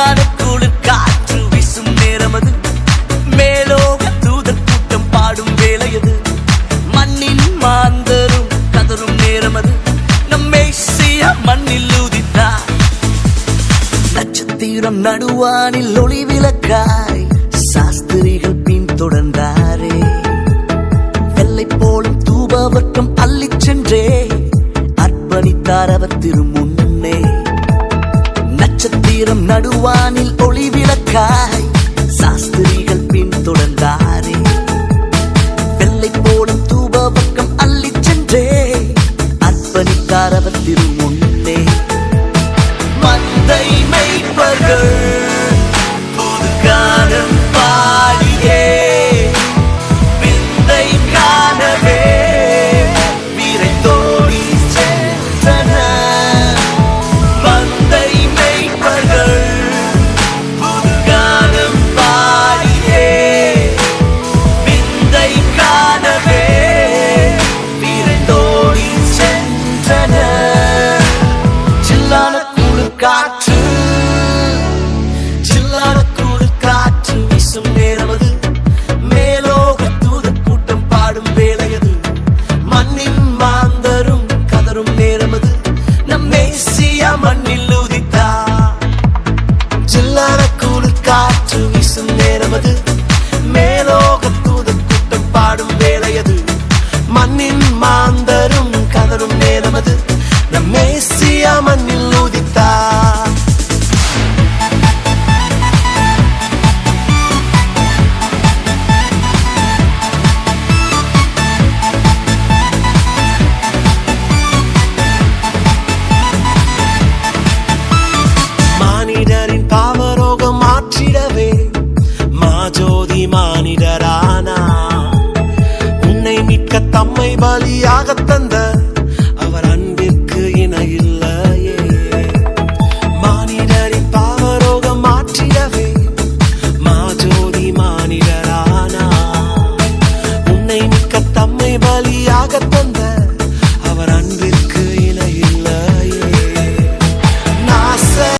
சில்லான குளிர் காற்று வீசும் நேரமது, மேலோக தூதர் கூட்டம் பாடும் வேலையது, மண்ணின் மாந்தரும் கதரும் நேரமது, நம் மேசியா மண்ணில் உதித்தார். நட்சத்திரம் நடுவானில் ஒளி விளக்காய் சாஸ்திரிகள் பின் தொடர்ந்தாரே. வெள்ளை போலும் தூபவர்க்கம் அள்ளிச் சென்றே அர்ப்பணித்தார் அவர் திருமுன்னே. நட்சத்திரம் நடுவானில் ஒளி விளக்காய் சாஸ்திரிகள் பின் தொடர்ந்தாரே. வெள்ளை போலும் தூபவர்க்கம் அள்ளிச் சென்றே அர்ப்பணித்தார் அவர் திருமுன்னே. மந்தை மேய்ப்பர்கள் புதுகானம் பாடியே விந்தை காணவே விரைந்தோடி சென்றனர். மந்தை மேய்ப்பர்கள் புதுகானம் பாடியே விந்தை காணவே விரைந்தோடி சென்றனர். சில்லான காற்று சில்லான குளிர் காற்று வீசும் நேரமது, மேலோக தூதர் கூட்டம் பாடும் வேலையது, மண்ணின் மாந்தரும் கதரும் நேரமது, நம் மேசியா மண்ணில் உதித்தார். சில்லான குளிர் காற்று வீசும் நேரமது, மேலோக தூதர் கூட்டம் பாடும் வேலையது, மண்ணின் மாந்தரும் கதரும் நேரமது, நம் மேசியா மண்ணில் உதித்தார். மானிடரின் பாவரோகம் மாற்றிடவே மாஜோதி மானிடரானா. உன்னை மீட்க தம்மை பலியாக தந்த